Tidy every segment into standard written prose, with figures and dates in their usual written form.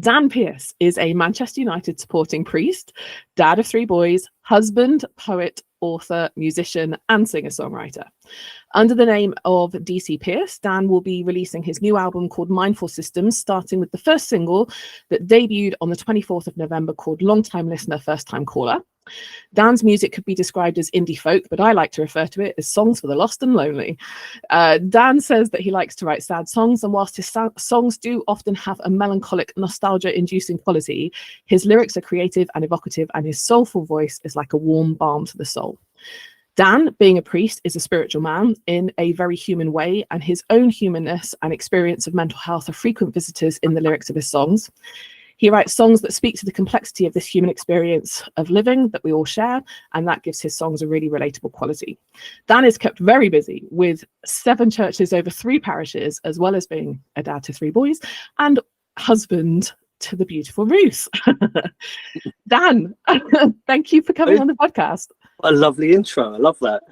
Dan Pearce is a Manchester United supporting priest, dad of 3 boys, husband, poet, author, musician, and singer-songwriter. Under the name of DC Pearce, Dan will be releasing his new album called Mindful Systems, starting with the first single that debuted on the 24th of November called Long Time Listener, First Time Caller. Dan's music could be described as indie folk, but I like to refer to it as songs for the lost and lonely. Dan says that he likes to write sad songs, and whilst his songs do often have a melancholic, nostalgia-inducing quality, his lyrics are creative and evocative, and his soulful voice is like a warm balm to the soul. Dan, being a priest, is a spiritual man in a very human way, and his own humanness and experience of mental health are frequent visitors in the lyrics of his songs. He writes songs that speak to the complexity of this human experience of living that we all share, and that gives his songs a really relatable quality. Dan is kept very busy with 7 churches over 3 parishes, as well as being a dad to 3 boys and husband to the beautiful Ruth. Dan, thank you for coming on the podcast. A lovely intro. I love that.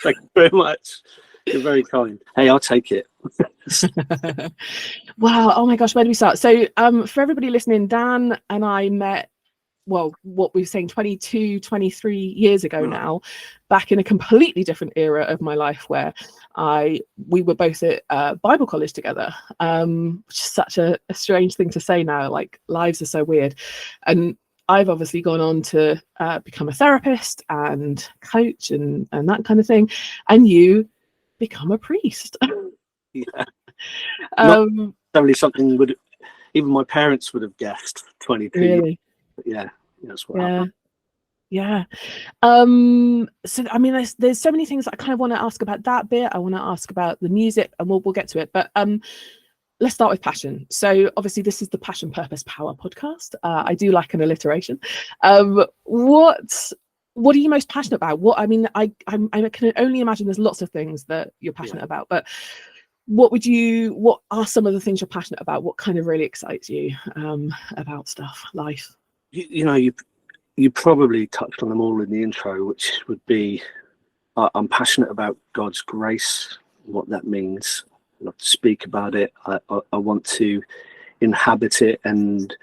Thank you very much. You're very kind. Hey, I'll take it. Wow. Oh my gosh, where do we start? So for everybody listening, Dan and I met, well, what we were saying 22, 23 years ago now, back in a completely different era of my life where we were both at Bible college together, which is such a strange thing to say now. Like, lives are so weird. And I've obviously gone on to become a therapist and coach and that kind of thing. And you become a priest. Yeah. Not necessarily something even my parents would have guessed 22 really? Yeah, that's what happened. Yeah. So I mean, there's so many things I kind of want to ask about that bit. I want to ask about the music, and we'll get to it. But let's start with passion. So obviously this is the Passion Purpose Power podcast. I do like an alliteration. What are you most passionate about? I can only imagine there's lots of things that you're passionate about, but what are some of the things you're passionate about? What kind of really excites you about stuff, life? You probably touched on them all in the intro, which would be I'm passionate about God's grace, what that means. I love to speak about it. I want to inhabit it, and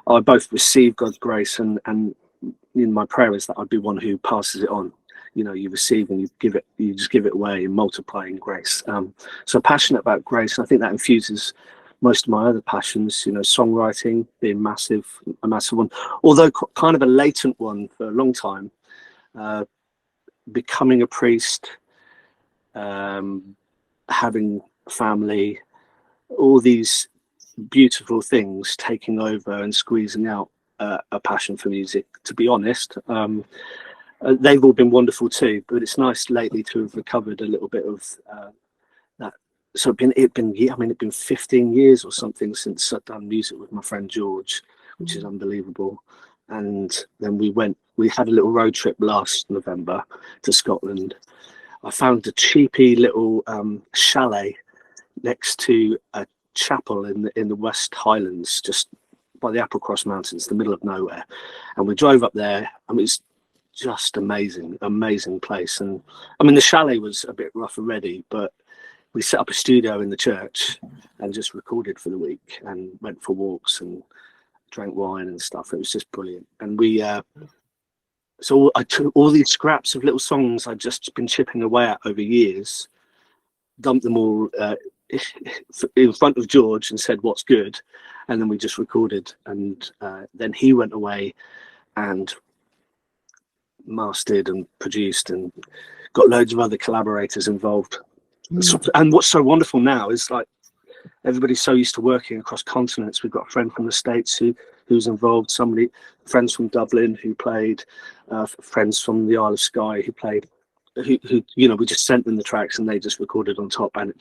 I both receive God's grace and in my prayer is that I'd be one who passes it on. You receive and you just give it away in multiplying grace. So passionate about grace, and I think that infuses most of my other passions. Songwriting being a massive one, although kind of a latent one for a long time. Becoming a priest, having family, all these beautiful things taking over and squeezing out a passion for music. To be honest, they've all been wonderful too, but it's nice lately to have recovered a little bit of that. So it's been 15 years or something since I've done music with my friend George, which is unbelievable. And then we had a little road trip last November to Scotland. I found a cheapy little chalet next to a chapel in the West Highlands, just by the Applecross Mountains, the middle of nowhere. And we drove up there, and it's just amazing place. And I mean, the chalet was a bit rough and ready, but we set up a studio in the church and just recorded for the week and went for walks and drank wine and stuff. It was just brilliant. And so I took all these scraps of little songs I'd just been chipping away at over years, dumped them all in front of George and said, "What's good?" And then we just recorded. And then he went away and mastered and produced and got loads of other collaborators involved. And what's so wonderful now is, like, everybody's so used to working across continents. We've got a friend from the States who's involved, friends from Dublin who played, friends from the Isle of Skye who played, who we just sent them the tracks and they just recorded on top, and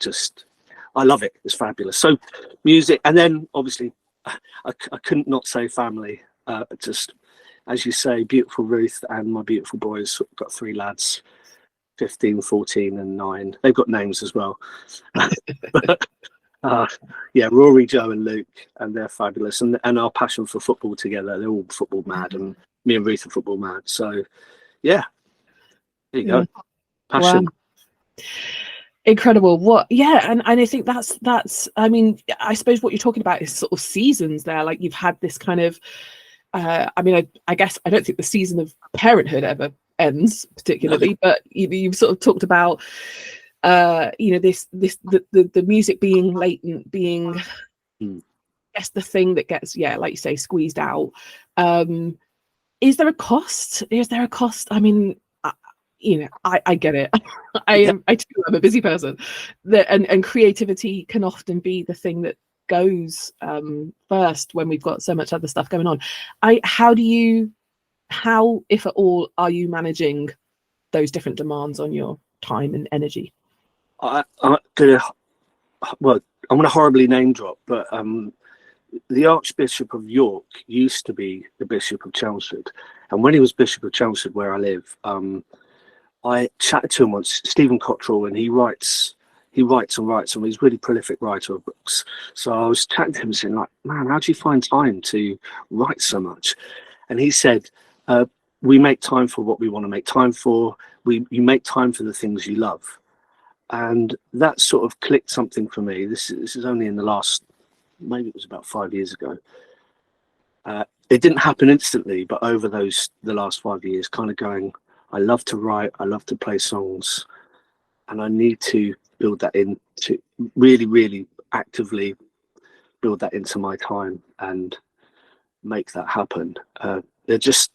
I love it. It's fabulous. So music, and then obviously I couldn't not say family. Just as you say, beautiful Ruth and my beautiful boys. Got 3 lads, 15, 14 and 9. They've got names as well. Rory, Joe and Luke, and they're fabulous. And our passion for football together, they're all football mad, and me and Ruth are football mad. So yeah, there you go. Passion. Wow. Incredible. What? Yeah, and I think that's. I mean, I suppose what you're talking about is sort of seasons there. Like you've had this kind of. I mean, I guess I don't think the season of parenthood ever ends particularly, but you've sort of talked about, the music being latent, being, yes, the thing that gets, like you say, squeezed out. Is there a cost? I mean, I get it. I'm a busy person, and creativity can often be the thing that goes first when we've got so much other stuff going on. How, if at all, are you managing those different demands on your time and energy? I'm gonna horribly name drop, but the Archbishop of York used to be the Bishop of Chelmsford, and when he was Bishop of Chelmsford, where I live, I chatted to him once, Stephen Cottrell, and he writes and writes, and he's a really prolific writer of books. So I was chatting to him saying, like, man, how do you find time to write so much? And he said, we make time for what we want to make time for. You make time for the things you love. And that sort of clicked something for me. This is only in the last, maybe it was about 5 years ago. It didn't happen instantly, but over the last 5 years, kind of going, I love to write, I love to play songs, and I need to build that into, really, really actively build that into my time and make that happen. They're just,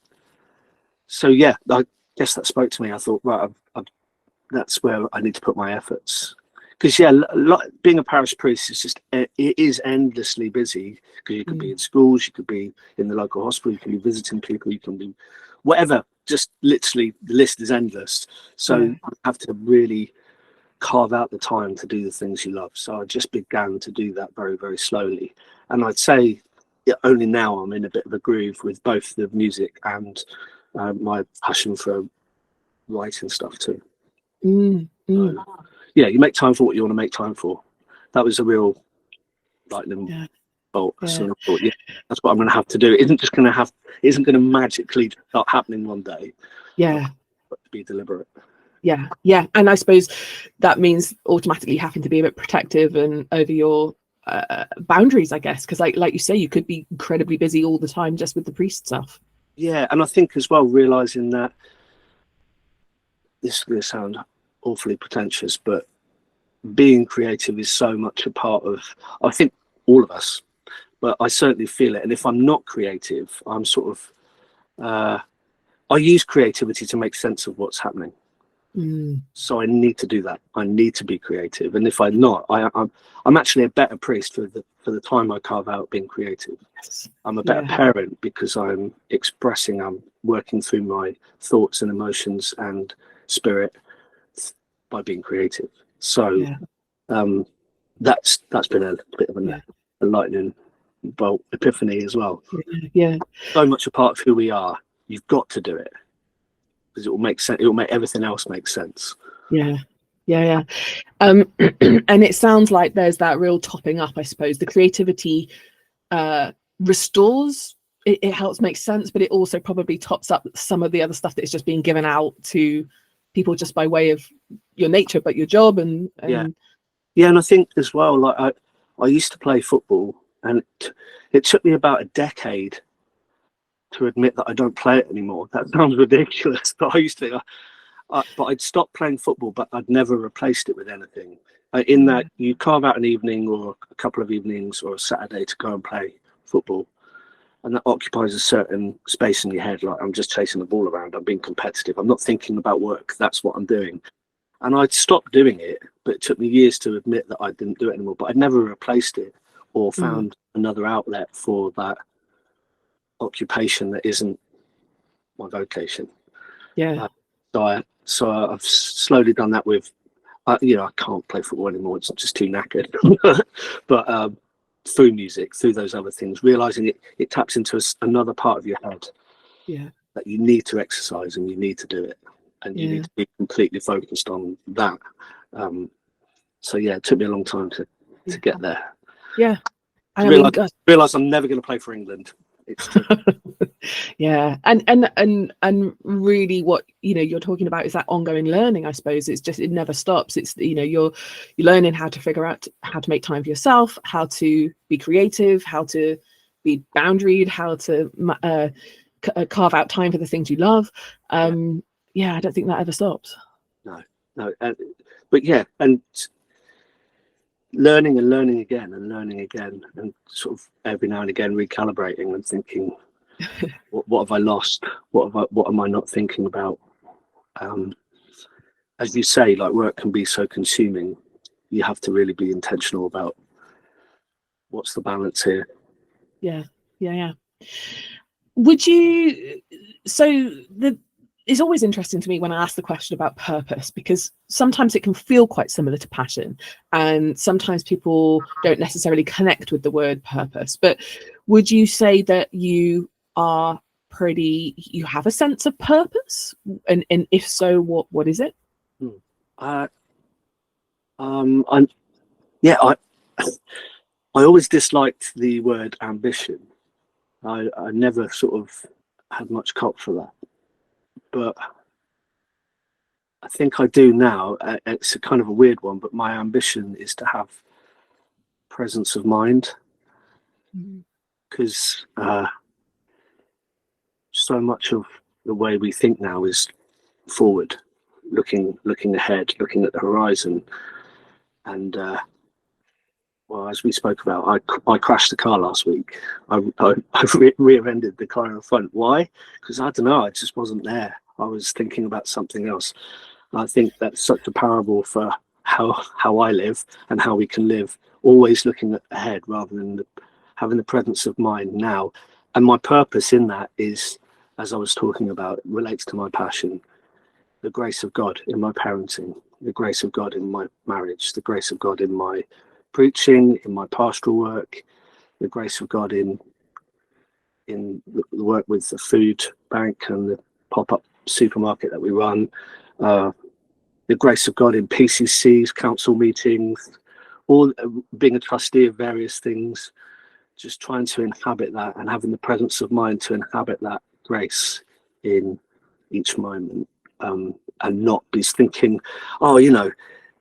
so yeah, I guess that spoke to me. I thought, right, that's where I need to put my efforts. Because being a parish priest is just, it is endlessly busy, because you could be in schools, you could be in the local hospital, you can be visiting people, you can be whatever, just literally the list is endless. So you have to really carve out the time to do the things you love. So I just began to do that very, very slowly. And I'd say only now I'm in a bit of a groove with both the music and my passion for writing stuff too. So, yeah, you make time for what you want to make time for. That was a real lightning bolt. So I thought, that's what I'm going to have to do. It isn't going to magically start happening one day. But to be deliberate. Yeah, and I suppose that means automatically having to be a bit protective and over your boundaries, I guess, because like you say, you could be incredibly busy all the time just with the priest stuff. Yeah, and I think as well, realizing that this is going to sound awfully pretentious, but being creative is so much a part of, I think, all of us, but I certainly feel it. And if I'm not creative, I'm sort of I use creativity to make sense of what's happening. So I need to do that. I need to be creative, and if I'm not, I'm actually a better priest for the time I carve out being creative. I'm a better parent because I'm expressing, I'm working through my thoughts and emotions and spirit by being creative. So that's been a bit of a lightning bolt epiphany as well. So much a part of who we are. You've got to do it, because it will make sense. It will make everything else make sense. And it sounds like there's that real topping up, I suppose. The creativity restores, it helps make sense, but it also probably tops up some of the other stuff that is just being given out to people just by way of your nature, but your job and and I think as well, like I used to play football, and it took me about a decade to admit that I don't play it anymore. That sounds ridiculous, but I used to. But I'd stopped playing football, but I'd never replaced it with anything. In that you carve out an evening or a couple of evenings or a Saturday to go and play football, and that occupies a certain space in your head. Like, I'm just chasing the ball around. I'm being competitive. I'm not thinking about work. That's what I'm doing. And I'd stopped doing it, but it took me years to admit that I didn't do it anymore. But I'd never replaced it or found another outlet for that occupation that isn't my vocation. So I've slowly done that with, I can't play football anymore. It's just too knackered. But through music, through those other things, realizing it taps into another part of your head that you need to exercise, and you need to do it, and you need to be completely focused on that. So it took me a long time to get there. I realize I'm never going to play for England. It's true. Yeah, and really what you're talking about is that ongoing learning. I suppose it's just, it never stops. It's you're learning how to figure out how to make time for yourself, how to be creative, how to be boundaried, how to carve out time for the things you love. Yeah, I don't think that ever stops. No, but yeah, and learning and learning again and learning again, and sort of every now and again recalibrating and thinking, what have I lost? What am I not thinking about? As you say, like, work can be so consuming. You have to really be intentional about what's the balance here. Yeah. Would you? It's always interesting to me when I ask the question about purpose, because sometimes it can feel quite similar to passion, and sometimes people don't necessarily connect with the word purpose. But would you say that you have a sense of purpose, and if so, what is it? I always disliked the word ambition. I never sort of had much cop for that, but I think I do now. It's a kind of a weird one, but my ambition is to have presence of mind, because so much of the way we think now is forward, looking ahead, looking at the horizon. And well, as we spoke about, I crashed the car last week. I rear-ended the car in front. Why? Because I don't know, I just wasn't there. I was thinking about something else. And I think that's such a parable for how I live and how we can live, always looking ahead rather than having the presence of mind now. And my purpose in that is, as I was talking about, it relates to my passion, the grace of God in my parenting, the grace of God in my marriage, the grace of God in my preaching, in my pastoral work, the grace of God in the work with the food bank and the pop-up supermarket that we run, the grace of God in PCCs, council meetings, all being a trustee of various things, just trying to inhabit that and having the presence of mind to inhabit that grace in each moment, and not be thinking, oh,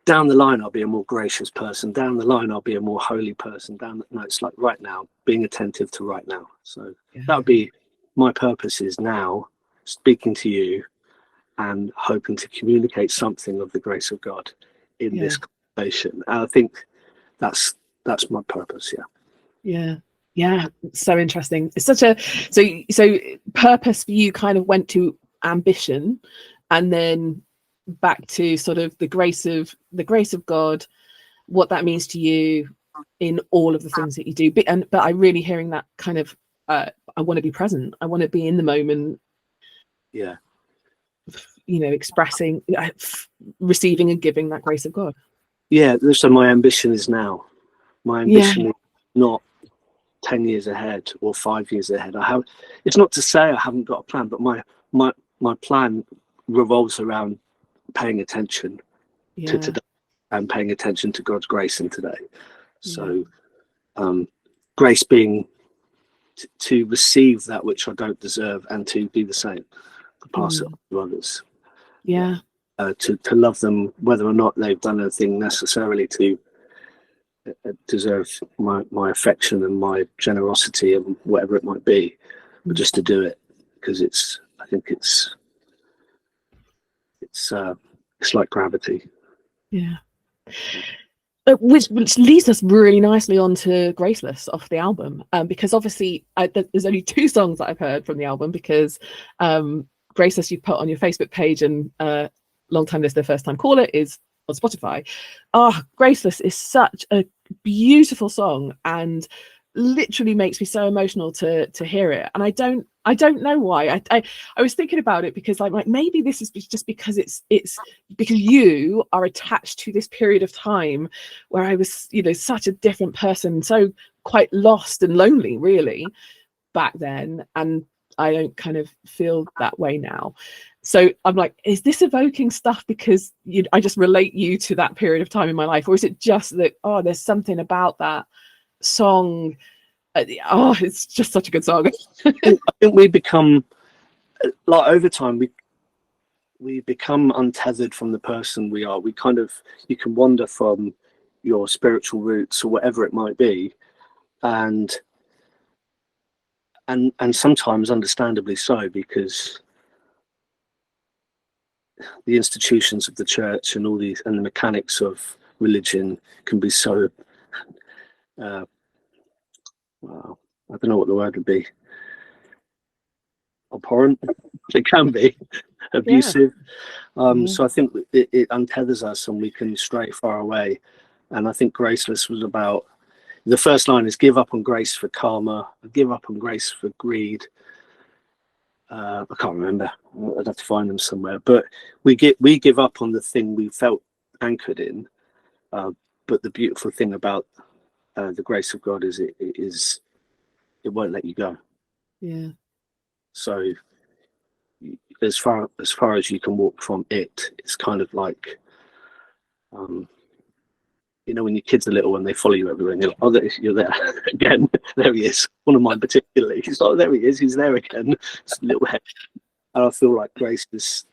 down the line I'll be a more gracious person, down the line I'll be a more holy person, no, it's like right now, being attentive to right now. So that would be my purpose, is now speaking to you and hoping to communicate something of the grace of God in this conversation. And I think that's my purpose. Yeah, so interesting. It's such a so purpose for you kind of went to ambition, and then back to sort of the grace of God, what that means to you in all of the things that you do. But I'm really hearing that kind of I want to be present, I want to be in the moment, expressing, receiving and giving that grace of God. So my ambition is now. My ambition is not 10 years ahead or 5 years ahead. It's not to say I haven't got a plan, but my plan revolves around paying attention to today and paying attention to God's grace in today. So grace being to receive that which I don't deserve and to be the same, to pass it on to others. To love them whether or not they've done anything necessarily to deserve my affection and my generosity and whatever it might be, but just to do it because I think it's like gravity. Which leads us really nicely onto Graceless off the album, because obviously there's only 2 songs that I've heard from the album, because Graceless you put on your Facebook page, and long time listener, first time caller is on Spotify. Graceless is such a beautiful song and literally makes me so emotional to hear it. And I don't know why. I was thinking about it because like maybe this is just because it's because you are attached to this period of time where I was such a different person, so quite lost and lonely really back then, and I don't kind of feel that way now. So I'm like, is this evoking stuff because I just relate you to that period of time in my life, or is it just that there's something about that song Oh, it's just such a good song. I think we become, like, over time, we become untethered from the person we are. We kind of, you can wander from your spiritual roots or whatever it might be, and sometimes understandably so, because the institutions of the church and all these and the mechanics of religion can be so well, I don't know what the word would be, abhorrent. It can be Yeah. abusive. Yeah. So I think it untethers us and we can stray far away. And I think Graceless was about, the first line is give up on grace for karma, give up on grace for greed. I can't remember. I'd have to find them somewhere. But we give up on the thing we felt anchored in. But the beautiful thing about the grace of God is it won't let you go. Yeah. So as far as you can walk from it, it's kind of like, you know, when your kids are little and they follow you everywhere, and you're like, oh, you're there again. There he is. One of mine particularly. He's like, oh, there he is. He's there again. It's a little head. And I feel like grace is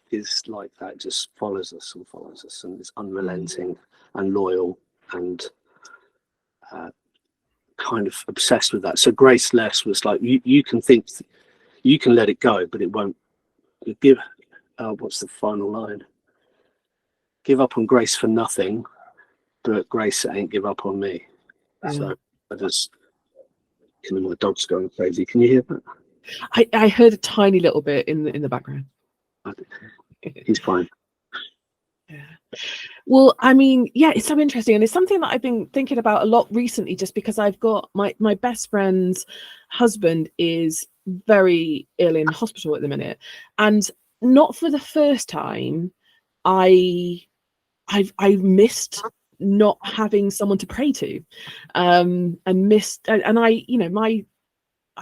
like that. It just follows us and follows us, and it's unrelenting and loyal and kind of obsessed with that. So graceless was like, you can think, you can let it go, but it won't. You give. What's the final line? Give up on grace for nothing, but grace ain't give up on me. Yeah. So I just, my dog's going crazy. Can you hear that? I heard a tiny little bit in the background. He's fine. Yeah. Well, I mean, yeah, it's so interesting, and it's something that I've been thinking about a lot recently, just because I've got my best friend's husband is very ill in hospital at the minute, and not for the first time, I've missed not having someone to pray to, and missed, and I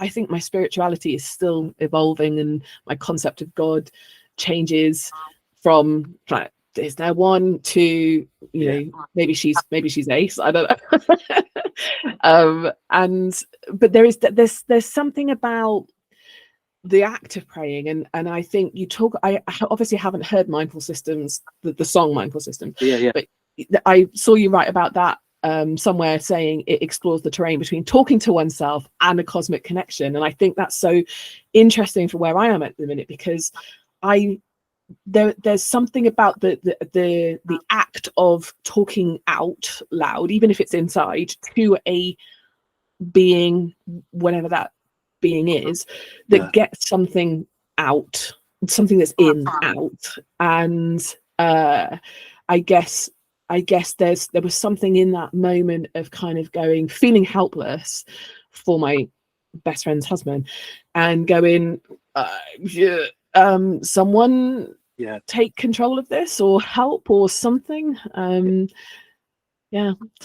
think my spirituality is still evolving, and my concept of God changes from like, is there one to, you know, maybe she's ace, I don't know. But there's something about the act of praying, and I think you talk, I obviously haven't heard Mindful Systems, the song Mindful Systems, but I saw you write about that somewhere, saying it explores the terrain between talking to oneself and a cosmic connection. And I think that's so interesting for where I am at the minute, because there's something about the act of talking out loud, even if it's inside, to a being, whatever that being is, that gets something out, something that's in out. And I guess there was something in that moment of kind of feeling helpless for my best friend's husband, and going, someone take control of this, or help, or something. Tell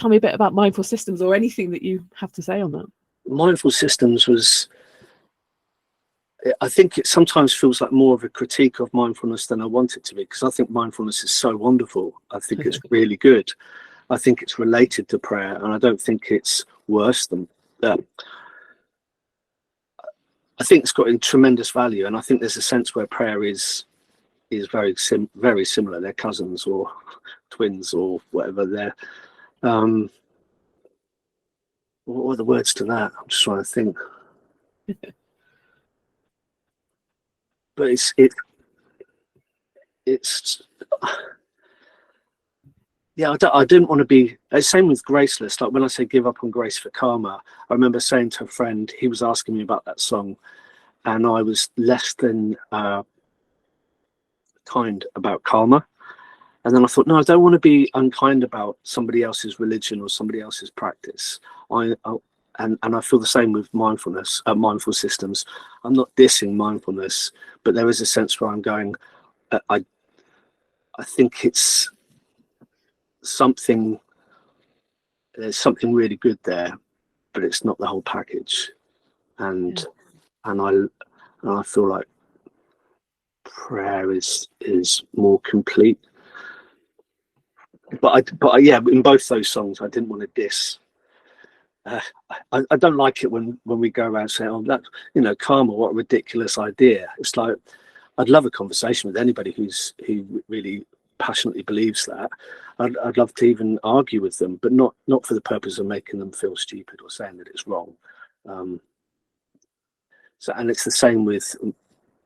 me a bit about Mindful Systems, or anything that you have to say on that. Mindful Systems was, I think it sometimes feels like more of a critique of mindfulness than I want it to be, because I think mindfulness is so wonderful. I think it's really good. I think it's related to prayer, and I don't think it's worse than that. I think it's got a tremendous value, and I think there's a sense where prayer is very similar. They're cousins or twins or whatever. They're what are the words to that? I'm just trying to think. But it's yeah, I didn't want to be, same with Graceless. Like when I say give up on grace for karma, I remember saying to a friend, he was asking me about that song, and I was less than kind about karma. And then I thought, no, I don't want to be unkind about somebody else's religion or somebody else's practice. And I feel the same with mindfulness, Mindful Systems. I'm not dissing mindfulness, but there is a sense where I'm going, I think it's something, there's something really good there, but it's not the whole package. And I feel like prayer is more complete. But yeah, in both those songs, I didn't want to diss I don't like it when we go around saying, "Oh, that, karma, what a ridiculous idea." It's like, I'd love a conversation with anybody who really passionately believes that. I'd love to even argue with them, but not for the purpose of making them feel stupid or saying that it's wrong. And it's the same with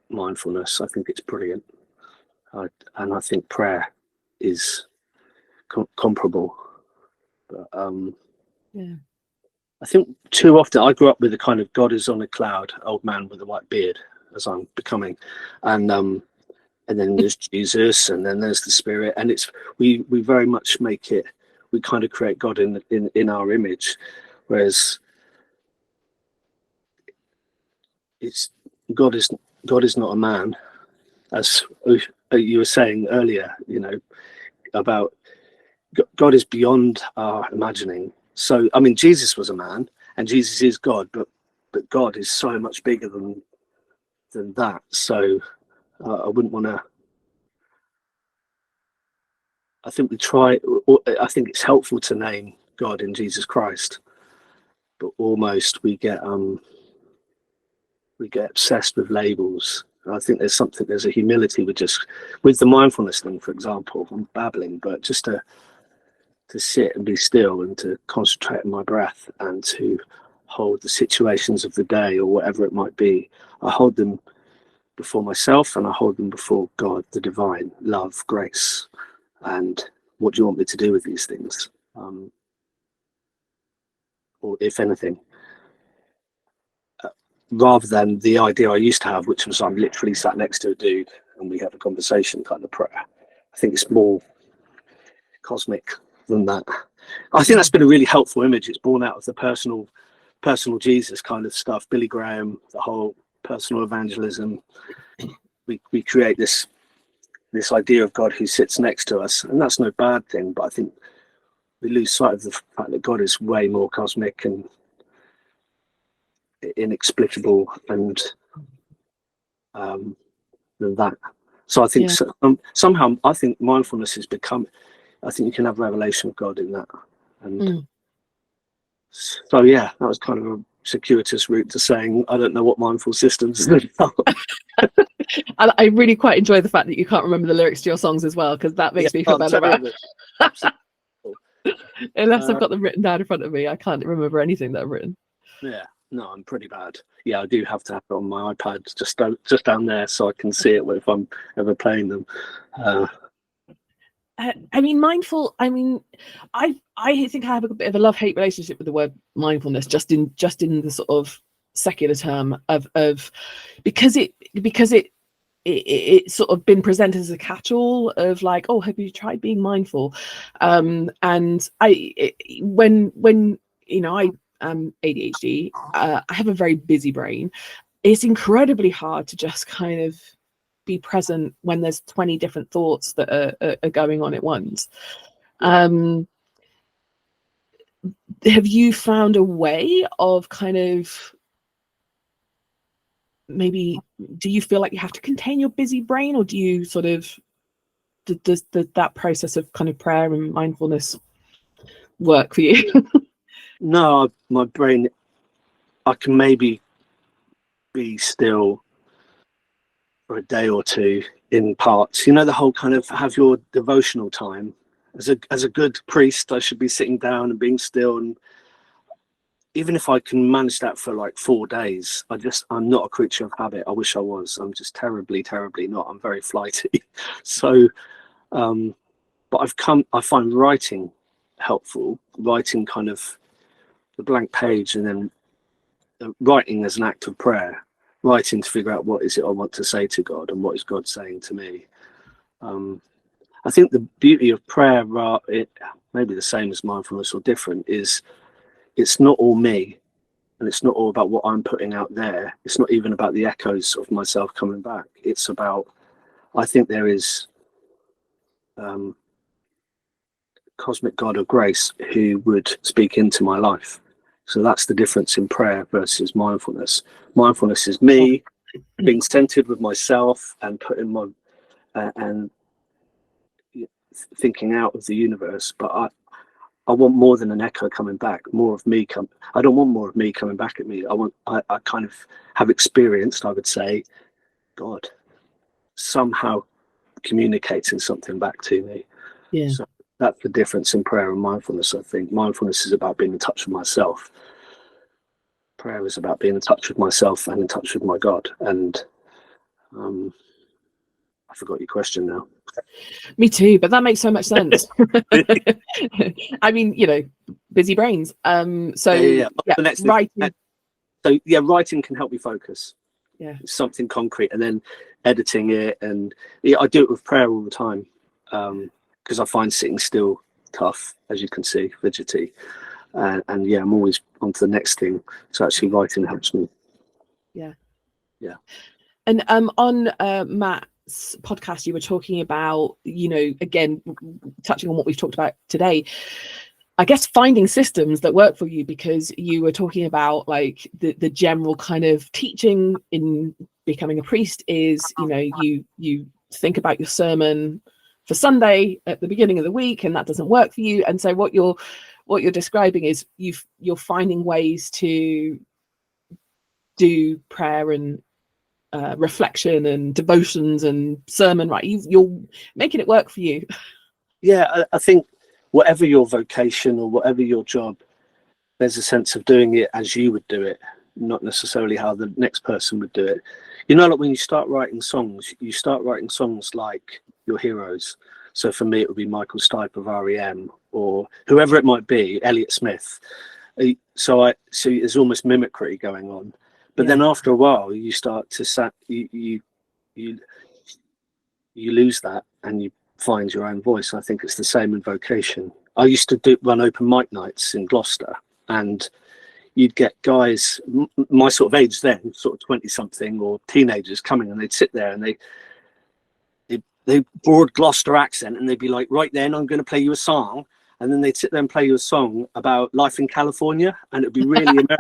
mindfulness. I think it's brilliant, and I think prayer is comparable. But yeah. I think too often I grew up with the kind of God is on a cloud, old man with a white beard, as I'm becoming, and then there's Jesus, and then there's the Spirit, and we very much make it. We kind of create God in our image, whereas God is not a man, as you were saying earlier. About God is beyond our imagining. So, I mean, Jesus was a man, and Jesus is God, but God is so much bigger than that. So, I wouldn't want to. I think I think it's helpful to name God in Jesus Christ, but almost we get obsessed with labels. And I think there's a humility with the mindfulness thing, for example. I'm babbling, but just to sit and be still and to concentrate on my breath and to hold the situations of the day or whatever it might be. I hold them before myself, and I hold them before God, the divine, love, grace, and what do you want me to do with these things? Or if anything, rather than the idea I used to have, which was I'm literally sat next to a dude and we have a conversation kind of prayer. I think it's more cosmic than that. I think that's been a really helpful image. It's born out of the personal Jesus kind of stuff. Billy Graham, the whole personal evangelism. We create this idea of God who sits next to us, and that's no bad thing, but I think we lose sight of the fact that God is way more cosmic and inexplicable and than that. So I think somehow I think mindfulness has become. I think you can have revelation of God in that, and so that was kind of a circuitous route to saying I don't know what mindful systems is about. I really quite enjoy the fact that you can't remember the lyrics to your songs as well, because that makes me feel better about it. Unless I've got them written down in front of me, I can't remember anything that I've written. Yeah, no, I'm pretty bad. Yeah, I do have to have it on my iPad just down there so I can see it if I'm ever playing them. I mean, mindful. I mean, I think I have a bit of a love-hate relationship with the word mindfulness, just in the sort of secular term of because it's sort of been presented as a catch-all of like, oh, have you tried being mindful? And when I am ADHD, I have a very busy brain. It's incredibly hard to just kind of be present when there's 20 different thoughts that are going on at once. Have you found a way of kind of, maybe, do you feel like you have to contain your busy brain, or do you sort of, does that process of kind of prayer and mindfulness work for you? No, my brain, I can maybe be still for a day or two in parts. The whole kind of have your devotional time. As a good priest, I should be sitting down and being still, and even if I can manage that for like 4 days, I'm not a creature of habit. I wish I was. I'm just terribly not. I'm very flighty. So but I find writing helpful, writing kind of the blank page, and then writing as an act of prayer, writing to figure out what is it I want to say to God and what is God saying to me. I think the beauty of prayer, it may be the same as mindfulness or different, is it's not all me, and it's not all about what I'm putting out there. It's not even about the echoes of myself coming back. It's about, I think there is cosmic God of grace who would speak into my life. So that's the difference in prayer versus mindfulness. Mindfulness is me being centered with myself and putting my and thinking out of the universe. But I want more than an echo coming back, more of me I don't want more of me coming back at me. I kind of have experienced, I would say, God somehow communicating something back to me. Yeah. So that's the difference in prayer and mindfulness. I think mindfulness is about being in touch with myself. Prayer is about being in touch with myself and in touch with my God. And I forgot your question now. Me too, but that makes so much sense. I mean, you know, busy brains. So The next thing, writing. So writing can help me focus. Yeah. Something concrete, and then editing it, and I do it with prayer all the time, because I find sitting still tough, as you can see, fidgety, and I'm always on to the next thing. So actually, writing helps me. Yeah. And on Matt's podcast, you were talking about, you know, again, touching on what we've talked about today, I guess finding systems that work for you, because you were talking about like the general kind of teaching in becoming a priest is, you know, you think about your sermon for Sunday at the beginning of the week, and that doesn't work for you. And so what you're describing is you're finding ways to do prayer and reflection and devotions and sermon, right? You're making it work for you. Yeah, I think whatever your vocation or whatever your job, there's a sense of doing it as you would do it, not necessarily how the next person would do it. You know, like when you start writing songs, you start writing songs like your heroes. So for me, it would be Michael Stipe of REM, or whoever it might be, Elliott Smith. So there's almost mimicry going on. But then after a while, you start to you lose that, and you find your own voice. I think it's the same in vocation. I used to run open mic nights in Gloucester, and you'd get guys my sort of age then, sort of 20-something or teenagers coming, and they'd sit there and they broad Gloucester accent, and they'd be like, right then, I'm going to play you a song. And then they'd sit there and play you a song about life in California, and it'd be really American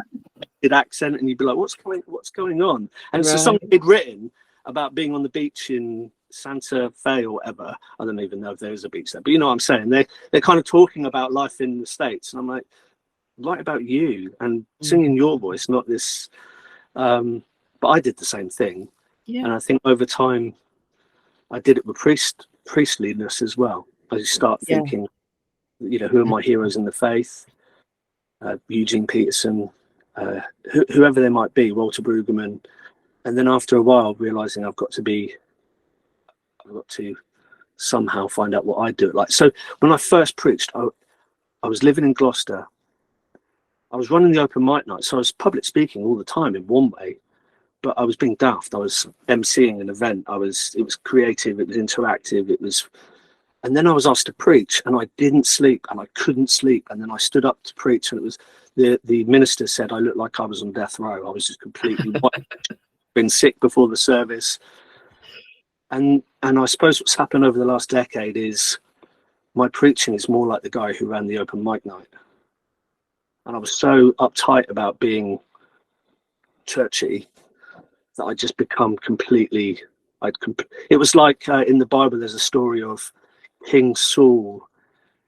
accent, and you'd be like, what's going on? And it's a song they'd written about being on the beach in Santa Fe or whatever. I don't even know if there is a beach there, but you know what I'm saying. They're kind of talking about life in the States, and I'm like, write about you and singing your voice, not this. But I did the same thing, and I think over time, I did it with priestliness as well. I just start thinking, you know, who are my heroes in the faith? Eugene Peterson, whoever they might be, Walter Brueggemann. And then after a while, realizing I've got to somehow find out what I do it like. So when I first preached, I was living in Gloucester. I was running the open mic night, so I was public speaking all the time in one way, but I was being daft. I was emceeing an event. It was creative. It was interactive. And then I was asked to preach, and I didn't sleep, and I couldn't sleep. And then I stood up to preach, and it was the minister said I looked like I was on death row. I was just completely white, been sick before the service. And I suppose what's happened over the last decade is my preaching is more like the guy who ran the open mic night. And I was so uptight about being churchy that I just become completely. It was like in the Bible, there's a story of King Saul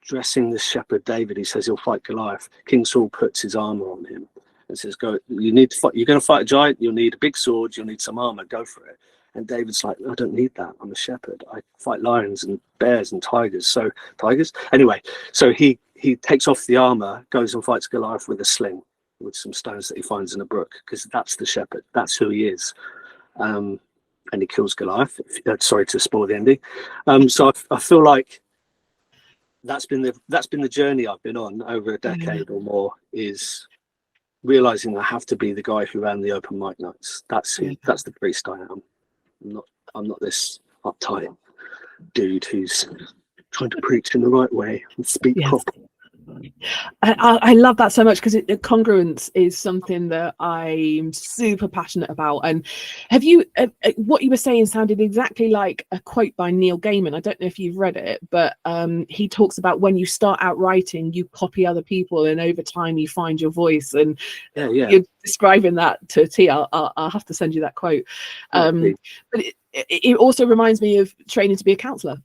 dressing the shepherd David. He says he'll fight Goliath. King Saul puts his armor on him and says, "Go. You need to fight. You're going to fight a giant. You'll need a big sword. You'll need some armor. Go for it." And David's like, "I don't need that. I'm a shepherd. I fight lions and bears and tigers." So tigers. Anyway, so he takes off the armor, goes and fights Goliath with a sling, with some stones that he finds in a brook, because that's the shepherd. That's who he is. And he kills Goliath. Sorry to spoil the ending. So I feel like that's been the journey I've been on over a decade or more, is realizing I have to be the guy who ran the open mic nights. That's the priest I am. I'm not this uptight dude who's trying to preach in the right way and speak properly. I love that so much, because congruence is something that I'm super passionate about. And have you what you were saying sounded exactly like a quote by Neil Gaiman. I don't know if you've read it, but he talks about when you start out writing, you copy other people, and over time you find your voice. And you're describing that to a T. I'll have to send you that quote. But it also reminds me of training to be a counselor,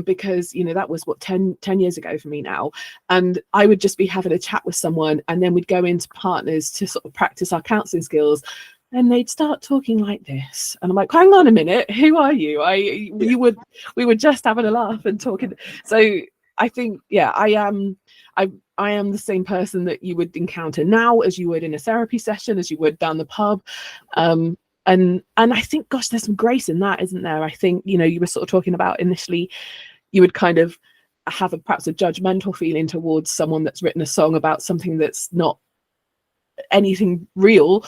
because that was what 10 years ago for me now, and I would just be having a chat with someone, and then we'd go into partners to sort of practice our counseling skills, and they'd start talking like this, and I'm like, hang on a minute, who are you? We were just having a laugh and talking. So I think, I am the same person that you would encounter now as you would in a therapy session, as you would down the pub. And I think, gosh, there's some grace in that, isn't there? I think, you were sort of talking about initially, you would kind of have perhaps a judgmental feeling towards someone that's written a song about something that's not anything real.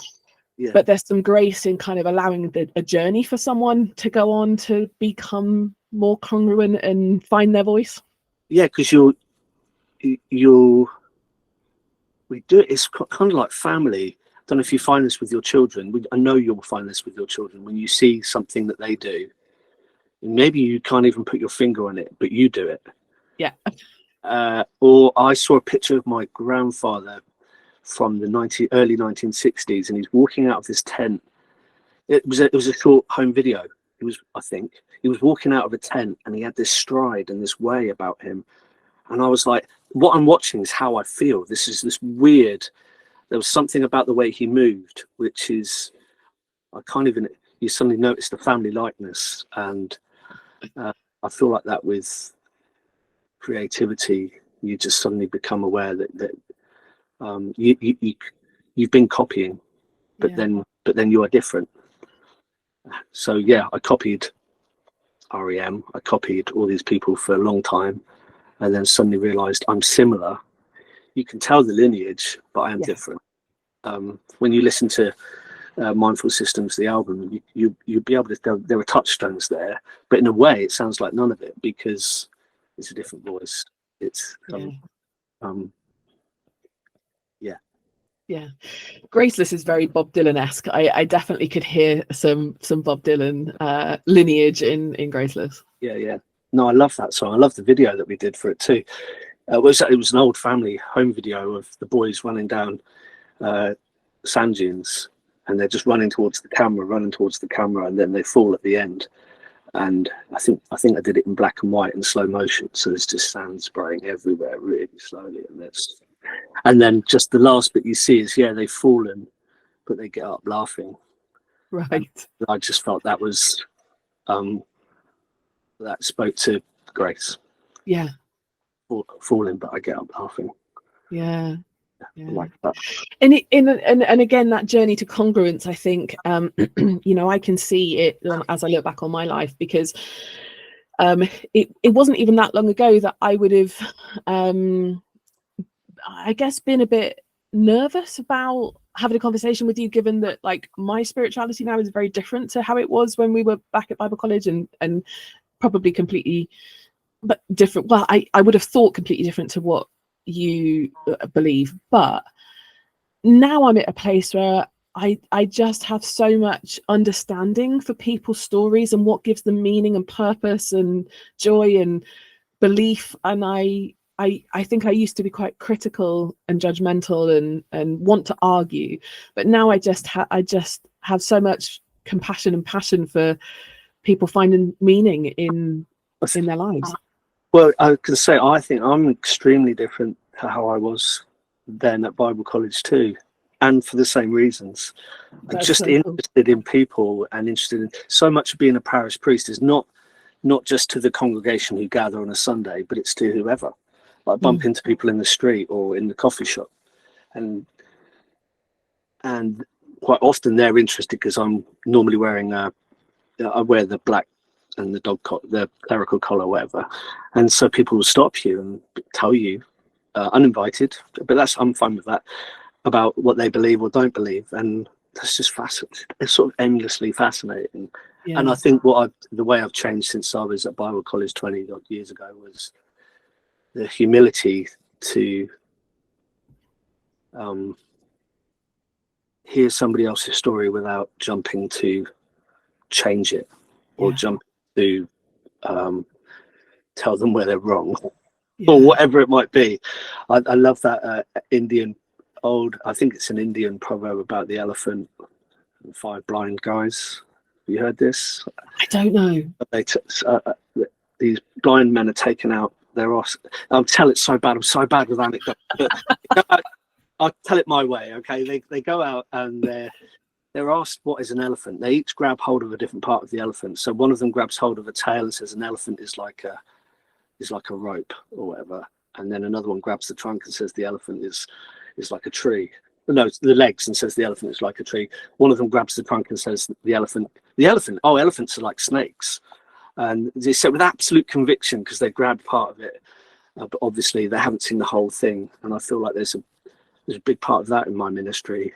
Yeah. But there's some grace in kind of allowing a journey for someone to go on to become more congruent and find their voice. Yeah, because we do it. It's kind of like family. I don't know if you find this with your children. I know you'll find this with your children when you see something that they do. Maybe you can't even put your finger on it, but you do it. Yeah. Or I saw a picture of my grandfather from the early 1960s, and he's walking out of this tent. It was a short home video. I think he was walking out of a tent, and he had this stride and this way about him. And I was like, what I'm watching is how I feel. This is this weird. There was something about the way he moved, which is, you suddenly notice the family likeness. And I feel like that with creativity, you just suddenly become aware that you've been copying, but then you are different. So yeah, I copied REM. I copied all these people for a long time, and then suddenly realized I'm similar. You can tell the lineage, but I am different. When you listen to Mindful Systems, the album, you'd be able to tell there are touchstones there, but in a way it sounds like none of it because it's a different voice. It's yeah. Graceless is very Bob Dylan-esque. I definitely could hear some Bob Dylan lineage in Graceless. Yeah. No, I love that song. I love the video that we did for it too. It was an old family home video of the boys running down sand dunes, and they're just running towards the camera, and then they fall at the end. And I think I did it in black and white in slow motion, so there's just sand spraying everywhere really slowly, and then just the last bit you see is they've fallen, but they get up laughing. Right. And I just felt that was that spoke to grace. Yeah. Falling, but I get up laughing. Yeah. Like that. And again, that journey to congruence, I think, I can see it as I look back on my life, because it wasn't even that long ago that I would have I guess been a bit nervous about having a conversation with you, given that like my spirituality now is very different to how it was when we were back at Bible college, and probably completely but different. Well, I would have thought completely different to what you believe, but now I'm at a place where I just have so much understanding for people's stories and what gives them meaning and purpose and joy and belief. And I think I used to be quite critical and judgmental and want to argue, but now I just have so much compassion and passion for people finding meaning in their lives. Well, I can say I think I'm extremely different to how I was then at Bible college too, and for the same reasons. I'm just so interested in people, and interested in so much of being a parish priest is not just to the congregation who gather on a Sunday, but it's to whoever. Like bump into people in the street or in the coffee shop, and quite often they're interested because I'm normally wearing I wear the black and the clerical collar, whatever, and so people will stop you and tell you uninvited, but I'm fine with that, about what they believe or don't believe, and that's just fascinating. It's sort of endlessly fascinating. Yeah. And I think the way I've changed since I was at Bible college 20 odd years ago was the humility to hear somebody else's story without jumping to change it or jump to tell them where they're wrong or whatever it might be. I love that I think it's an Indian proverb about the elephant and 5 blind guys. you heard this? I don't know. They these blind men are taken out. I'll tell it so bad. I'm so bad with anecdotes. But I'll tell it my way. Okay, they go out and they're asked what is an elephant. They each grab hold of a different part of the elephant. So one of them grabs hold of a tail and says an elephant is like a rope or whatever. And then another one grabs the trunk and says the elephant is like a tree. No, the legs, and says the elephant is like a tree. One of them grabs the trunk and says the elephant. Oh, elephants are like snakes. And they said with absolute conviction because they grabbed part of it, but obviously they haven't seen the whole thing. And I feel like there's a big part of that in my ministry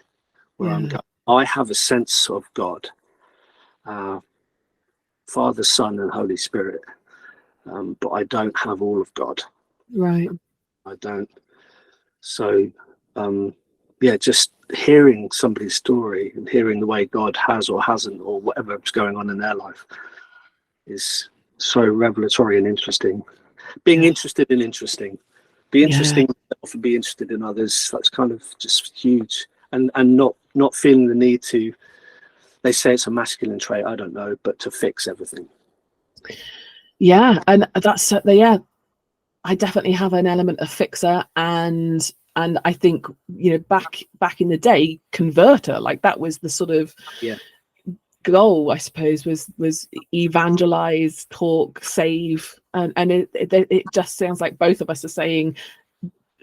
where I have a sense of God, Father, Son, and Holy Spirit, but I don't have all of God. Right. I don't. So, just hearing somebody's story and hearing the way God has or hasn't or whatever's going on in their life is so revelatory and interesting. Being interested in interesting. Be interesting in yourself and be interested in others. That's kind of just huge. And not feeling the need to, they say it's a masculine trait, I don't know, but to fix everything. Yeah, and that's certainly, I definitely have an element of fixer, and I think, back in the day, converter, like that was the sort of goal, I suppose, was evangelize, talk, save, and it just sounds like both of us are saying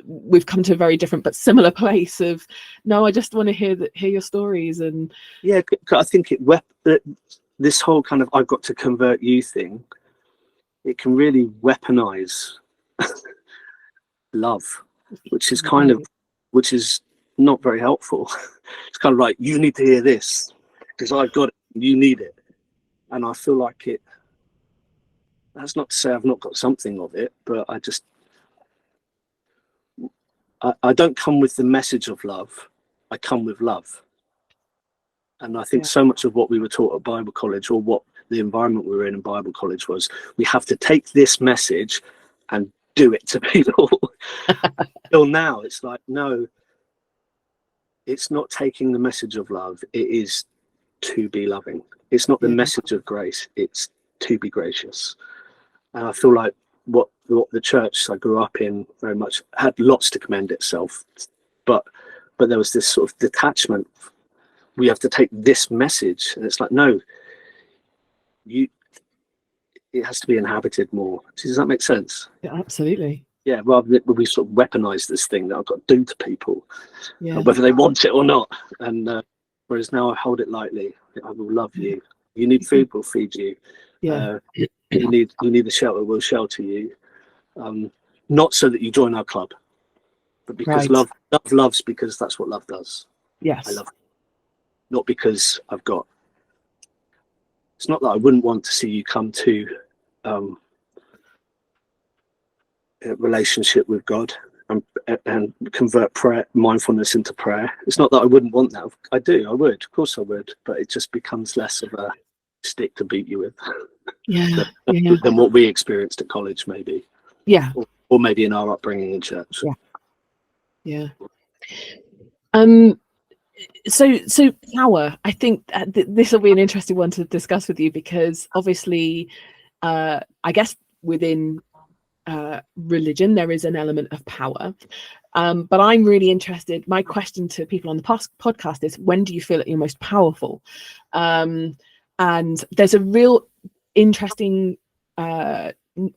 we've come to a very different but similar place of, no, I just want to hear your stories. And I think this whole kind of I've got to convert you thing, it can really weaponize love, which is not very helpful. It's kind of like, you need to hear this because I've got it, you need it. And I feel like that's not to say I've not got something of it, but I don't come with the message of love. I come with love. And I think so much of what we were taught at Bible college, or what the environment we were in Bible college, was we have to take this message and do it to people. Till now, it's like, no, it's not taking the message of love. It is to be loving. It's not the message of grace. It's to be gracious. And I feel like what the church I grew up in very much had lots to commend itself, but there was this sort of detachment. We have to take this message, and it's like, no, it has to be inhabited more. Does that make sense? Yeah, absolutely. Yeah, rather than we sort of weaponize this thing that I've got to do to people, whether they want it or not. And whereas now I hold it lightly. I will love you. You need food, we'll feed you. You need the shelter, we'll shelter you. Not so that you join our club, but because love loves, because that's what love does. Yes. I love it. Not because I've got. It's not that I wouldn't want to see you come to a relationship with God and convert prayer, mindfulness into prayer. It's not that I wouldn't want that. I do. I would. Of course I would. But it just becomes less of a stick to beat you with. Than what we experienced at college, maybe. Yeah. Or maybe in our upbringing in church. Yeah. So power, I think this will be an interesting one to discuss with you, because obviously I guess within religion there is an element of power, but I'm really interested, my question to people on the podcast is, when do you feel that you're most powerful? And there's a real interesting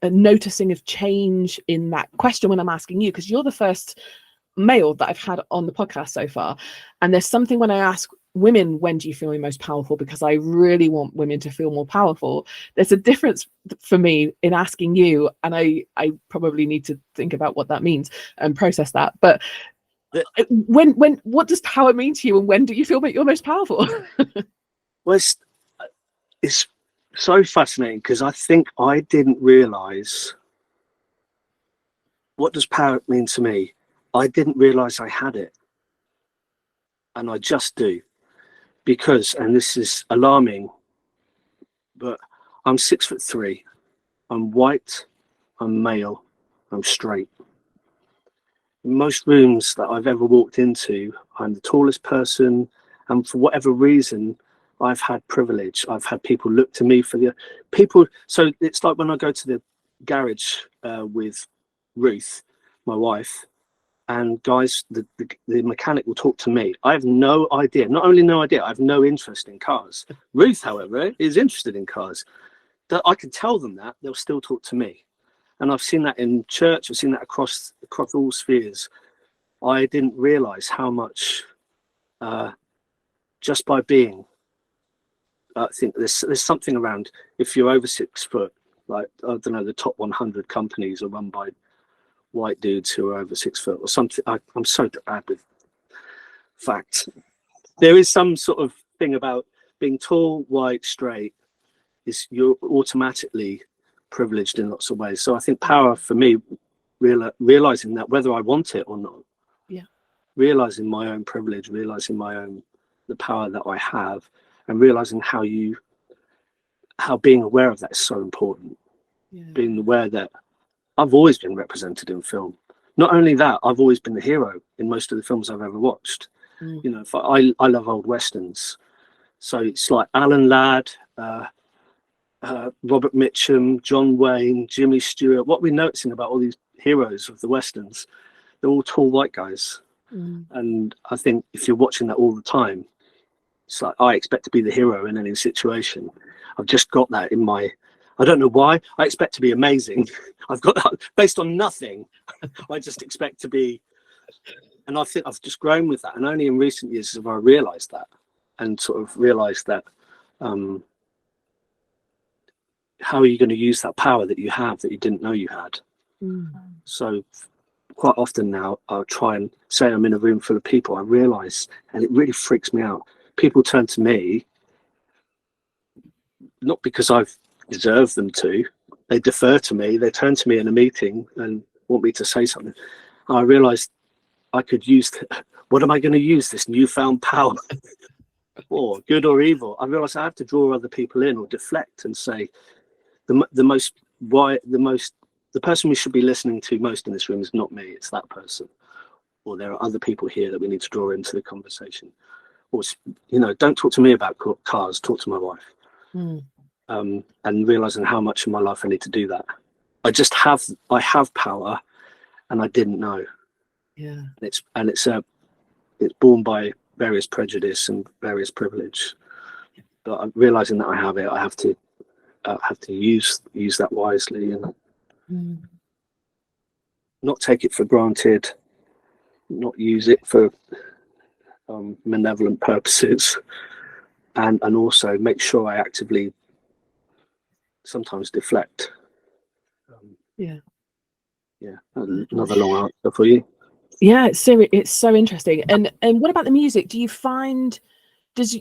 noticing of change in that question when I'm asking you, because you're the first male that I've had on the podcast so far, and there's something when I ask women, when do you feel you're most powerful, because I really want women to feel more powerful, there's a difference for me in asking you, and I probably need to think about what that means and process that. But when what does power mean to you, and when do you feel that you're most powerful? Well, it's so fascinating, because I think I didn't realize, what does power mean to me? I didn't realize I had it, and I just do, because, and this is alarming, but I'm 6'3", I'm white, I'm male, I'm straight. In most rooms that I've ever walked into, I'm the tallest person, and for whatever reason, I've had privilege. I've had people look to me for the people. So it's like when I go to the garage with Ruth, my wife, and guys, the mechanic will talk to me. I have no idea. Not only no idea, I have no interest in cars. Ruth, however, is interested in cars. That I can tell them that they'll still talk to me. And I've seen that in church. I've seen that across all spheres. I didn't realize how much just by being. I think there's something around if you're over 6 foot. Like I don't know, the top 100 companies are run by white dudes who are over 6 foot or something. I'm so bad with facts. There is some sort of thing about being tall, white, straight. Is you're automatically privileged in lots of ways. So I think power for me, realizing that whether I want it or not, realizing my own privilege, realizing the power that I have, and realizing how being aware of that is so important. Being aware that I've always been represented in film. Not only that, I've always been the hero in most of the films I've ever watched. You know, I love old westerns, so it's like Alan Ladd, Robert Mitchum, John Wayne, Jimmy Stewart. What we're noticing about all these heroes of the westerns, they're all tall white guys. And I think if you're watching that all the time, it's like I expect to be the hero in any situation. I've just got that in my, I don't know why. I expect to be amazing. I've got that based on nothing. I just expect to be, and I think I've just grown with that. And only in recent years have I realised that, and sort of realised that how are you going to use that power that you have that you didn't know you had? So quite often now I'll try and say I'm in a room full of people. I realise, and it really freaks me out. People turn to me, not because I've deserved them to. They defer to me. They turn to me in a meeting and want me to say something. I realised I could use. What am I going to use this newfound power for, good or evil? I realised I have to draw other people in or deflect and say the person we should be listening to most in this room is not me. It's that person, or there are other people here that we need to draw into the conversation. Or, you know, don't talk to me about cars. Talk to my wife. And realizing how much in my life I need to do that. I have power, and I didn't know. It's born by various prejudice and various privilege. But I'm realizing that I have it. I have to use that wisely and not take it for granted. Not use it for malevolent purposes, and also make sure I actively sometimes deflect. Another long answer for you. It's so interesting. And what about the music? Do you find does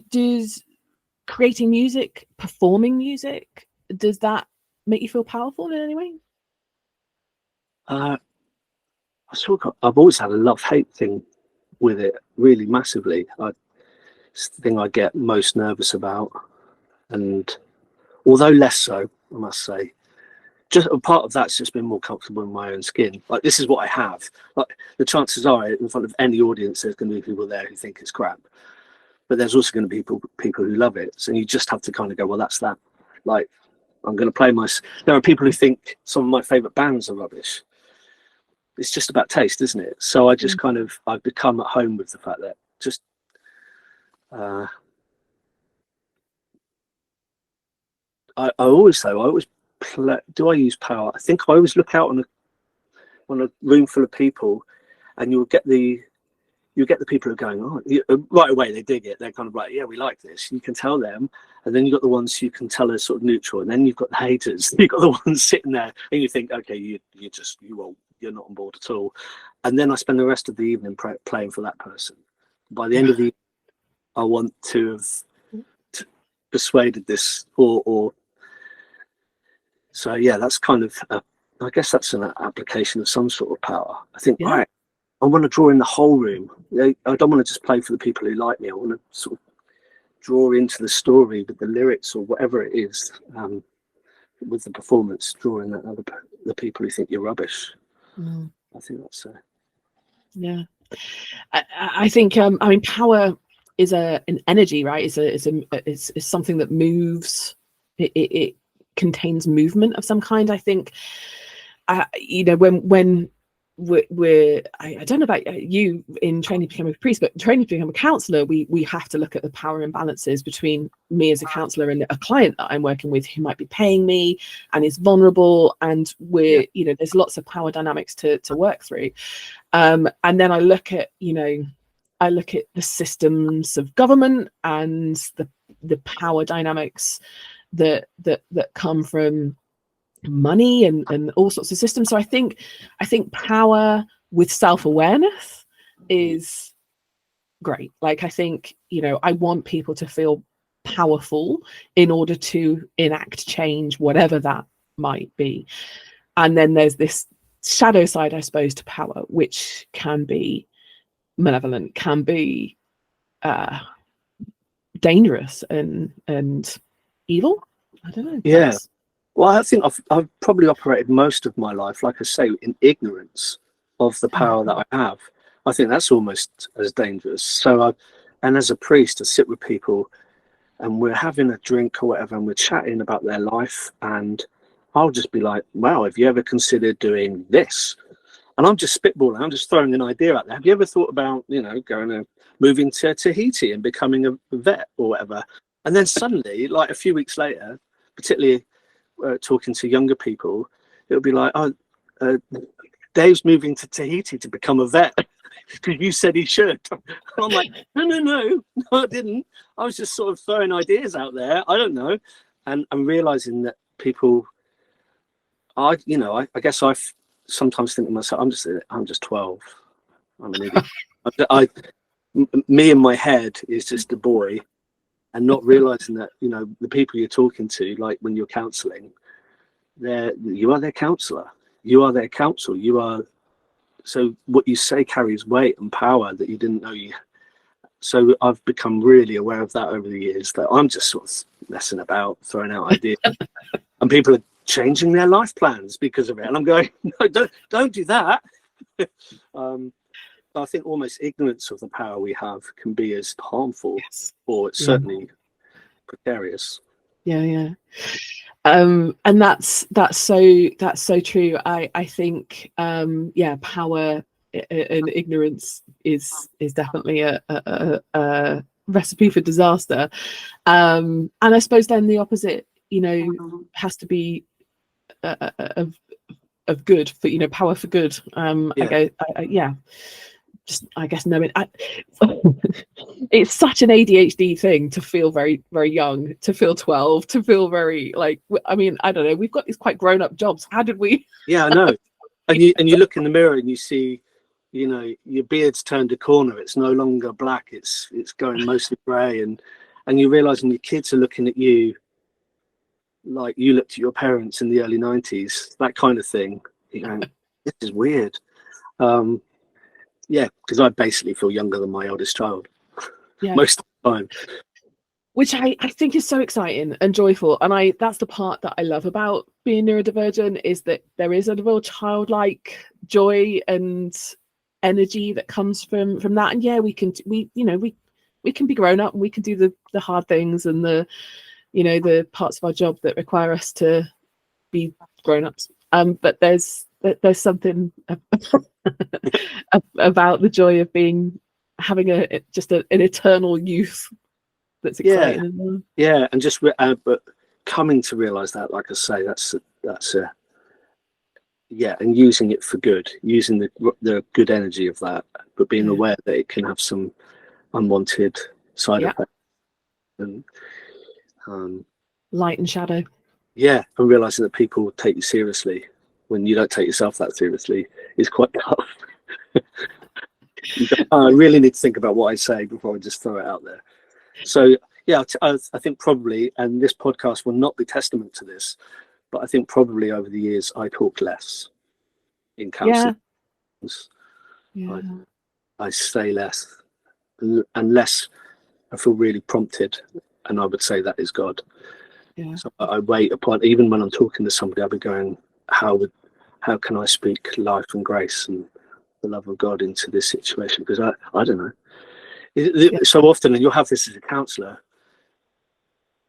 creating music, performing music, does that make you feel powerful in any way? I've always had a love-hate thing with it, really massively. It's the thing I get most nervous about, and although less so, I must say, just a part of that's just been more comfortable in my own skin. Like, this is what I have. Like, the chances are in front of any audience there's going to be people there who think it's crap, but there's also going to be people who love it. So you just have to kind of go, well, that's that. Like, I'm going to play there are people who think some of my favorite bands are rubbish. It's just about taste, isn't it? So I just I've become at home with the fact that just I always play. Do I use power? I think I always look out on a room full of people, and you'll get the people who are going, right away they dig it. They're kind of like, yeah, we like this. You can tell them, and then you've got the ones you can tell are sort of neutral, and then you've got the haters. You've got the ones sitting there, and you think, okay, you're not on board at all. And then I spend the rest of the evening playing for that person. By the end of the evening, I want to have persuaded this, or so yeah. That's kind of I guess that's an application of some sort of power. I think right. I want to draw in the whole room. I don't want to just play for the people who like me. I want to sort of draw into the story with the lyrics or whatever it is, with the performance, drawing the people who think you're rubbish. I think that's I think I mean, power an energy, right? It's something that moves. It contains movement of some kind. I think, when I don't know about you in training to become a priest, but training to become a counsellor, we have to look at the power imbalances between me as a counsellor and a client that I'm working with who might be paying me and is vulnerable, and there's lots of power dynamics to work through. And then I look at the systems of government and the power dynamics that come from money and all sorts of systems. So I think power with self-awareness is great. Like, I think, I want people to feel powerful in order to enact change, whatever that might be. And then there's this shadow side, I suppose, to power, which can be malevolent, can be dangerous and evil. I don't know. Yeah. Well, I think I've probably operated most of my life, like I say, in ignorance of the power that I have. I think that's almost as dangerous. So and as a priest, I sit with people and we're having a drink or whatever, and we're chatting about their life, and I'll just be like, wow, have you ever considered doing this? And I'm just spitballing, I'm just throwing an idea out there. Have you ever thought about, moving to Tahiti and becoming a vet or whatever? And then suddenly, like a few weeks later, particularly talking to younger people, it'll be like, Dave's moving to Tahiti to become a vet because you said he should. And I'm like, no, I didn't. I was just sort of throwing ideas out there. I don't know. And I'm realizing that people, I guess I sometimes think to myself, I'm just 12. I'm an idiot. Me in my head is just a boy. And not realizing that, the people you're talking to, like when you're counselling, you are their counsellor. You are their counsel. So what you say carries weight and power that you didn't know you. So I've become really aware of that over the years, that I'm just sort of messing about, throwing out ideas, and people are changing their life plans because of it. And I'm going, no, don't do that. I think almost ignorance of the power we have can be as harmful, or it's certainly precarious. Yeah. And that's so true. I think power and ignorance is definitely a recipe for disaster. And I suppose then the opposite, has to be of good, for power for good. I guess knowing it's such an ADHD thing to feel very, very young, to feel 12, to feel very I don't know, we've got these quite grown-up jobs. How did we? Yeah, I know. And you look in the mirror and you see, your beard's turned a corner. It's no longer black. It's going mostly grey, and you realise when your kids are looking at you like you looked at your parents in the early 90s, that kind of thing. This is weird. Because I basically feel younger than my oldest child most of the time. Which I think is so exciting and joyful. And that's the part that I love about being neurodivergent, is that there is a real childlike joy and energy that comes from that. And we can be grown up, and we can do the hard things and the parts of our job that require us to be grown-ups. But there's something about the joy of having an eternal youth that's exciting. And just but coming to realize that, like I say, that's and using it for good, using the good energy of that, but being aware that it can have some unwanted side effects, and light and shadow. And realizing that people take you seriously when you don't take yourself that seriously is quite tough. I really need to think about what I say before I just throw it out there. So I think probably, and this podcast will not be testament to this, but I think probably over the years I talk less in counselling. I say less, unless I feel really prompted, and I would say that is God. So I wait upon, even when I'm talking to somebody, I'll be going, how can I speak life and grace and the love of God into this situation? Because I don't know, So often, and you'll have this as a counsellor,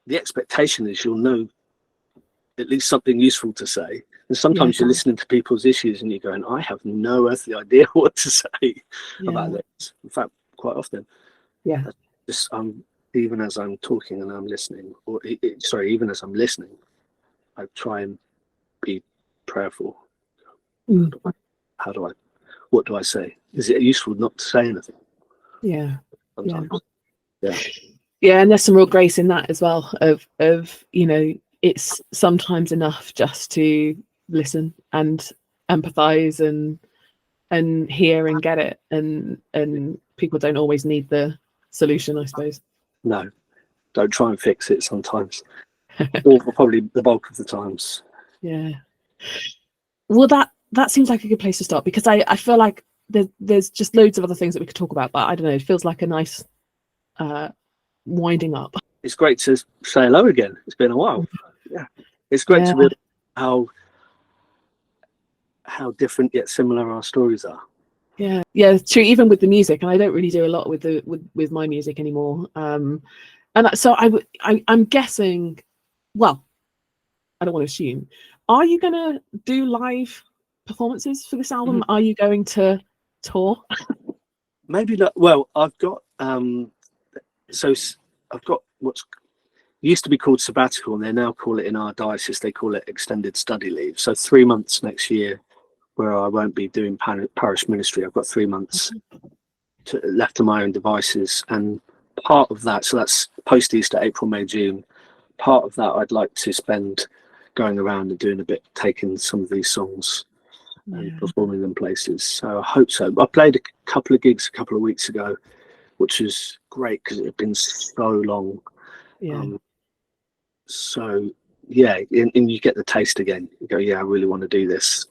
the expectation is you'll know at least something useful to say. And sometimes you're listening to people's issues and you're going, I have no earthly idea what to say about this. In fact, quite often, just even as I'm talking and I'm listening, or even as I'm listening, I try and be prayerful. What do I say? Is it useful not to say anything? Sometimes. Yeah, and there's some real grace in that as well, of it's sometimes enough just to listen and empathize and hear and get it, and people don't always need the solution, I suppose. No, don't try and fix it sometimes. Or probably the bulk of the times. Well, that seems like a good place to start, because I feel like there's just loads of other things that we could talk about, but I don't know, it feels like a nice winding up. It's great to say hello again. It's been a while. It's great to realize how different yet similar our stories are. It's true, even with the music, and I don't really do a lot with my music anymore, and so I'm guessing, well, I don't want to assume, are you gonna do live performances for this album? Are you going to tour? Maybe not. Well, I've got what's used to be called sabbatical, and they now call it, in our diocese, they call it extended study leave. So 3 months next year where I won't be doing parish ministry. I've got 3 months left to my own devices, and part of that, so that's post Easter, April, May, June, part of that I'd like to spend going around and doing a bit, taking some of these songs and performing them places. So I hope so. I played a couple of gigs a couple of weeks ago, which was great because it had been so long. So and you get the taste again. You go, I really want to do this.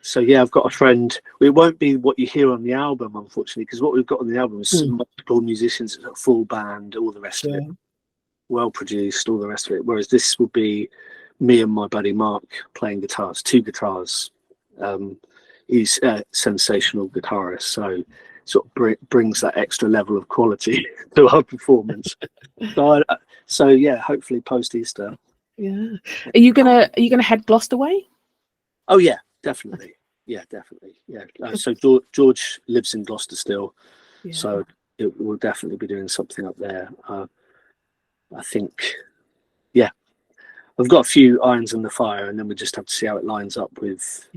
So I've got a friend. It won't be what you hear on the album, unfortunately, because what we've got on the album is multiple musicians, a full band, all the rest of it, well produced, all the rest of it. Whereas this will be me and my buddy Mark playing guitars, 2 guitars. He's a sensational guitarist, so sort of brings that extra level of quality to our performance. So hopefully post Easter. Are you gonna head Gloucester way? Oh yeah, definitely. So George lives in Gloucester still, so it will definitely be doing something up there. I think I've got a few irons in the fire, and then we just have to see how it lines up with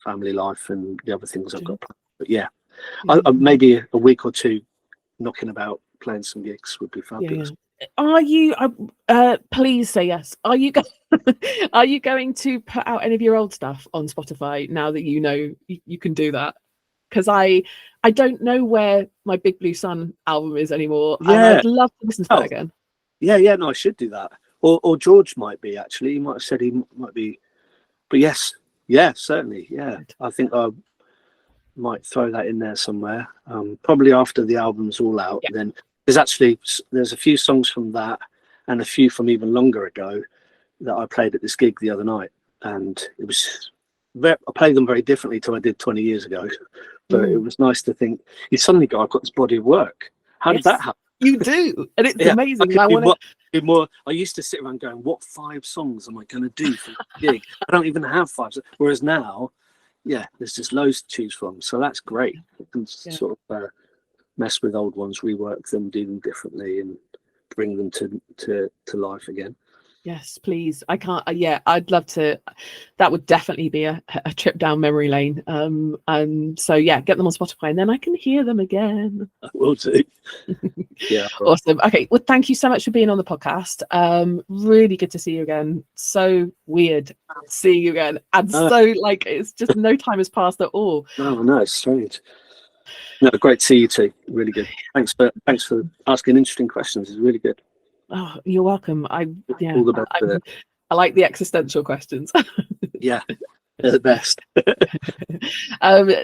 family life and the other things I've got planned. But I maybe a week or two knocking about, playing some gigs would be fabulous. Are you please say yes, are you going to put out any of your old stuff on Spotify now that you can do that? Because I don't know where my Big Blue Sun album is anymore, and I'd love to listen to that again. No, I should do that. Or George might be, actually. He might have said he might be. But yes, certainly. I think I might throw that in there somewhere. Probably after the album's all out. Then there's a few songs from that and a few from even longer ago that I played at this gig the other night. And it was I played them very differently to I did 20 years ago. But it was nice to think, you suddenly go, I've got this body of work. How did that happen? You do, and it's amazing. I used to sit around going, what 5 songs am I going to do for the gig? I don't even have 5. Whereas now, there's just loads to choose from. So that's great. You can sort of mess with old ones, rework them, do them differently, and bring them to life again. Yes, please. I can't. I'd love to. That would definitely be a trip down memory lane. And so get them on Spotify, and then I can hear them again. I will do. Awesome. Okay. Well, thank you so much for being on the podcast. Really good to see you again. So weird seeing you again, and so it's just no time has passed at all. No, it's strange. No, great to see you too. Really good. Thanks for asking interesting questions. It's really good. Oh, you're welcome. All the best with it. I like the existential questions. They're the best.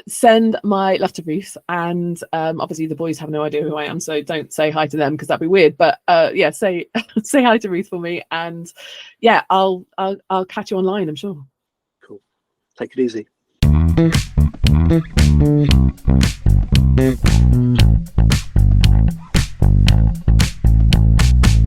Send my love to Ruth, and obviously the boys have no idea who I am, so don't say hi to them because that'd be weird. But say hi to Ruth for me, and I'll catch you online, I'm sure. Cool. Take it easy.